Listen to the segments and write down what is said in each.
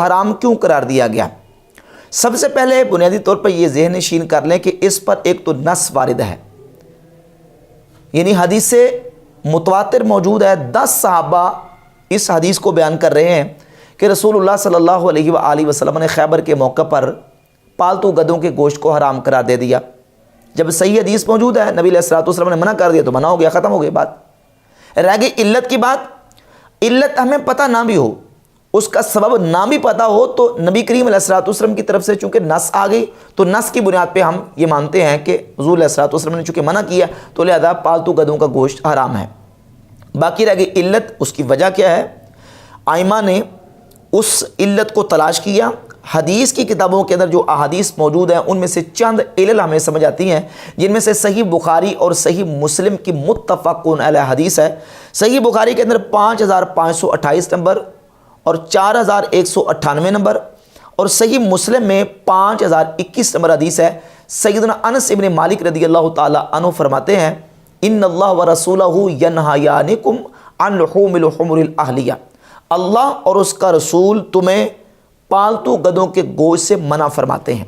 حرام کیوں قرار دیا گیا؟ سب سے پہلے بنیادی طور پر یہ ذہن نشین کر لیں کہ اس پر ایک تو نص وارد ہے، یعنی حدیث متواتر موجود ہے۔ 10 صحابہ اس حدیث کو بیان کر رہے ہیں کہ رسول اللہ صلی اللہ علیہ وآلہ وسلم نے خیبر کے موقع پر پالتو گدوں کے گوشت کو حرام قرار دے دیا۔ جب صحیح حدیث موجود ہے، نبی علیہ الصلوۃ والسلام نے منع کر دیا تو منع ہو گیا، ختم ہو گئی بات۔ رہ گئی علت کی بات۔ علت ہمیں پتہ نہ بھی ہو، اس کا سبب نہ بھی پتہ ہو، تو نبی کریم علیہ الصلوۃ والسلام کی طرف سے چونکہ نص آ گئی تو نص کی بنیاد پہ ہم یہ مانتے ہیں کہ حضور علیہ الصلوۃ والسلام نے چونکہ منع کیا تو لہذا پالتو گدوں کا گوشت حرام ہے۔ باقی رہ گئی علت، اس کی وجہ کیا ہے؟ ائمہ نے اس علت کو تلاش کیا۔ حدیث کی کتابوں کے اندر جو احادیث موجود ہیں ان میں سے چند علل ہمیں سمجھ آتی ہیں، جن میں سے صحیح بخاری اور صحیح مسلم کی متفقون علیہ حدیث ہے۔ صحیح بخاری کے اندر 5528 نمبر اور 4198 نمبر، اور صحیح مسلم میں 5021 نمبر حدیث ہے۔ سیدنا انس ابن مالک رضی اللہ تعالی عنہ فرماتے ہیں، ان اللہ ورسولہ ینہیانکم عن لحوم الحمر الاہلیہ، اللہ اور اس کا رسول تمہیں پالتو گدوں کے گوشت سے منع فرماتے ہیں۔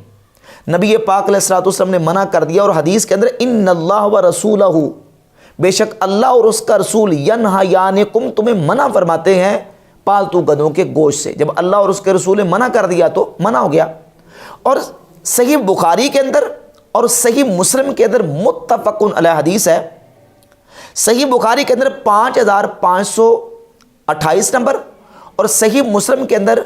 نبی پاک علیہ الصلوۃ والسلام نے منع کر دیا، اور حدیث کے اندر ان اللہ ورسولہ، بے شک اللہ اور اس کا رسول، ینہیانکم تمہیں منع فرماتے ہیں پالتو گدوں کے گوشت سے۔ جب اللہ اور اس کے رسول نے منع کر دیا تو منع ہو گیا۔ اور صحیح بخاری کے اندر اور صحیح مسلم کے اندر متفقون علیہ حدیث ہے۔ صحیح بخاری کے اندر 5528 نمبر اور صحیح مسلم کے اندر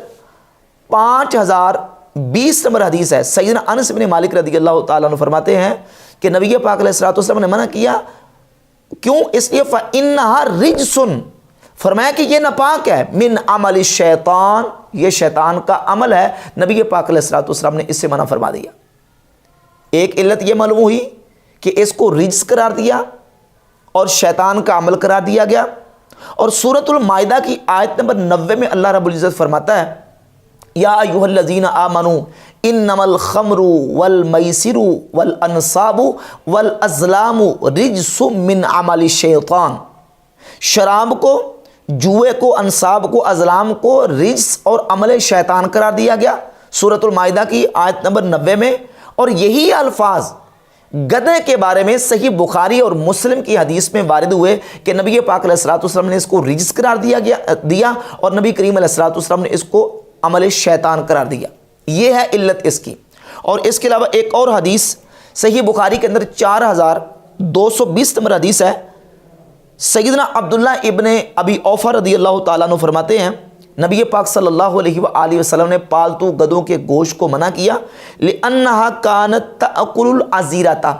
5020 نمبر حدیث ہے۔ سیدنا انس بن مالک رضی اللہ تعالیٰ عنہ فرماتے ہیں کہ نبی پاک علیہ الصلوۃ والسلام نے منع کیا، کیوں؟ اس لیے فَإِنَّهَا رِجْسٌ، فرمایا کہ یہ ناپاک ہے، من عمل الشیطان، یہ شیطان کا عمل ہے۔ نبی پاک علیہ الصلوۃ والسلام نے اس سے منع فرما دیا۔ ایک علت یہ معلوم ہوئی کہ اس کو رجس قرار دیا اور شیطان کا عمل قرار دیا گیا۔ اور سورۃ المائدہ کی آیت نمبر 90 میں اللہ رب العزت فرماتا ہے، یا ایھا الذین آمنوا انما الخمر والمیسر والانصاب والازلام رجس من عمل الشیطان، شراب کو، جوئے کو، انصاب کو، ازلام کو رجس اور عمل شیطان قرار دیا گیا، سورۃ المائدہ کی آیت نمبر 90 میں۔ اور یہی الفاظ گدھے کے بارے میں صحیح بخاری اور مسلم کی حدیث میں وارد ہوئے کہ نبی پاک علیہ الصلوۃ والسلام نے اس کو رجس قرار دیا اور نبی کریم علیہ الصلوۃ والسلام نے اس کو عمل شیطان قرار دیا۔ یہ ہے علت اس کی۔ اور اس کے علاوہ ایک اور حدیث صحیح بخاری کے اندر 4220 نمبر حدیث ہے۔ سیدنا عبداللہ ابن ابی اوفا رضی اللہ تعالیٰ عنہ فرماتے ہیں، نبی پاک صلی اللہ علیہ وآلہ وسلم نے پالتو گدوں کے گوشت کو منع کیا، لِأَنَّهَا كَانَتْ تَأْكُلُ الْعَزِيرَةَ،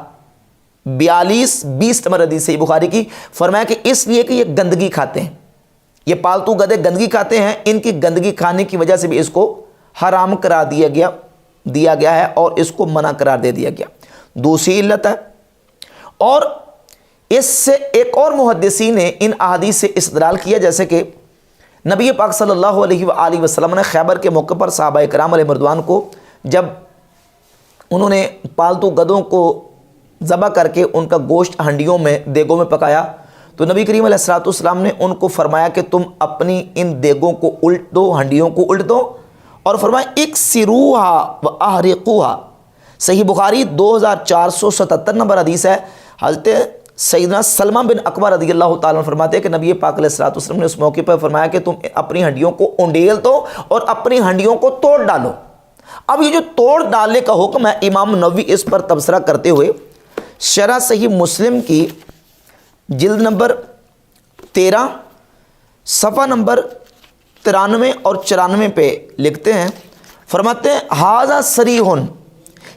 4220 نمبر حدیث صحیح بخاری کی، فرمایا کہ اس لیے کہ یہ گندگی کھاتے ہیں، یہ پالتو گدے گندگی کھاتے ہیں، ان کی گندگی کھانے کی وجہ سے بھی اس کو حرام قرار دیا گیا ہے اور اس کو منع قرار دے دیا گیا۔ دوسری علت ہے، اور اس سے ایک اور محدثین نے ان احادیث سے استدلال کیا، جیسے کہ نبی پاک صلی اللہ علیہ وآلہ وسلم نے خیبر کے موقع پر صحابہ کرام علیہ رضوان کو جب انہوں نے پالتو گدوں کو ذبح کر کے ان کا گوشت ہنڈیوں میں، دیگوں میں پکایا، تو نبی کریم علیہ الصلوۃ والسلام نے ان کو فرمایا کہ تم اپنی ان دیگوں کو الٹ دو، ہنڈیوں کو الٹ دو، اور فرمایا اکسروہا واحرقوہا۔ صحیح بخاری 2477 نمبر حدیث ہے۔ حضرت سیدنا سلمہ بن اکبر رضی اللہ تعالیٰ عنہ فرماتے ہیں کہ نبی پاک علیہ الصلوۃ والسلام نے اس موقع پر فرمایا کہ تم اپنی ہنڈیوں کو انڈیل دو اور اپنی ہنڈیوں کو توڑ ڈالو۔ اب یہ جو توڑ ڈالنے کا حکم ہے، امام نووی اس پر تبصرہ کرتے ہوئے شرح صحیح مسلم کی جلد نمبر 13 صفحہ نمبر 93 اور 94 پہ لکھتے ہیں، فرماتے ہیں ھذا صریح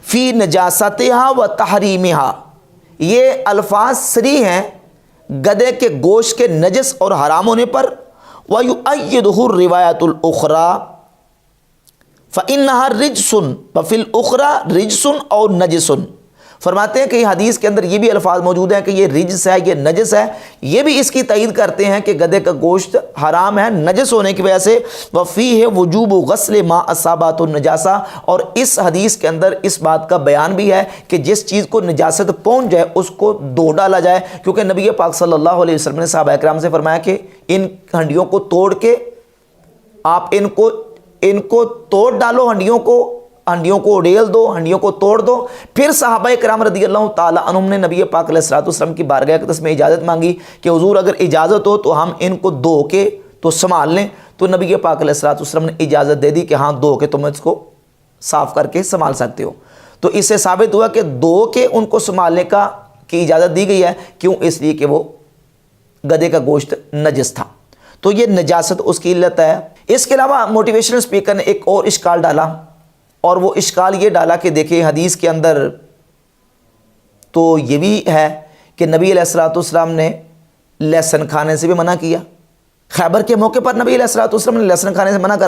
فی نجاستھا و تحریمھا، یہ الفاظ صریح ہیں گدے کے گوشت کے نجس اور حرام ہونے پر۔ وَيُؤَيِّدُهُ الرِّوَایَةُ الْأُخْرَى فَإِنَّهَا رِجْسٌ وَفِي الْأُخْرَى رِجْسٌ أَوْ نَجِسٌ، فرماتے ہیں کہ یہ حدیث کے اندر یہ بھی الفاظ موجود ہیں کہ یہ رجس ہے، یہ نجس ہے، یہ بھی اس کی تائید کرتے ہیں کہ گدے کا گوشت حرام ہے نجس ہونے کی وجہ سے۔ وَفِيهِ وُجُوبُ غَسْلِ مَا أَصَابَتْ النَّجَاسَةَ، اور اس حدیث کے اندر اس بات کا بیان بھی ہے کہ جس چیز کو نجاست پہنچ جائے اس کو دھو ڈالا جائے، کیونکہ نبی پاک صلی اللہ علیہ وسلم نے صحابہ کرام سے فرمایا کہ ان ہنڈیوں کو توڑ کے آپ ان کو ان کو توڑ ڈالو، ہنڈیوں کو اڑیل دو، ہنڈیوں کو توڑ دو۔ پھر صحابہ کرام رضی اللہ تعالیٰ عنہم نے نبی پاک علیہ الصلوۃ والسلام کی بارگاہ اقدس میں اجازت مانگی کہ حضور اگر اجازت ہو تو ہم ان کو دھو کے تو سنبھال لیں۔ تو نبی پاک علیہ الصلوۃ والسلام نے اجازت دے دی کہ ہاں دھو کے تم اس کو صاف کر کے سنبھال سکتے ہو۔ تو اس سے ثابت ہوا کہ دھو کے ان کو سنبھالنے کی اجازت دی گئی ہے، کیوں؟ اس لیے کہ وہ گدھے کا گوشت نجس تھا، تو یہ نجاست اس کی علت ہے۔ اس کے علاوہ موٹیویشنل اسپیکر نے ایک اور اشکال ڈالا، اور وہ اشکال یہ ڈالا کہ دیکھیں حدیث کے اندر تو یہ بھی ہے کہ نبی علیہ الصلوۃ والسلام نے لہسن کھانے سے بھی منع کیا۔ خیبر کے موقع پر نبی علیہ الصلوۃ والسلام نے لہسن کھانے سے منع کر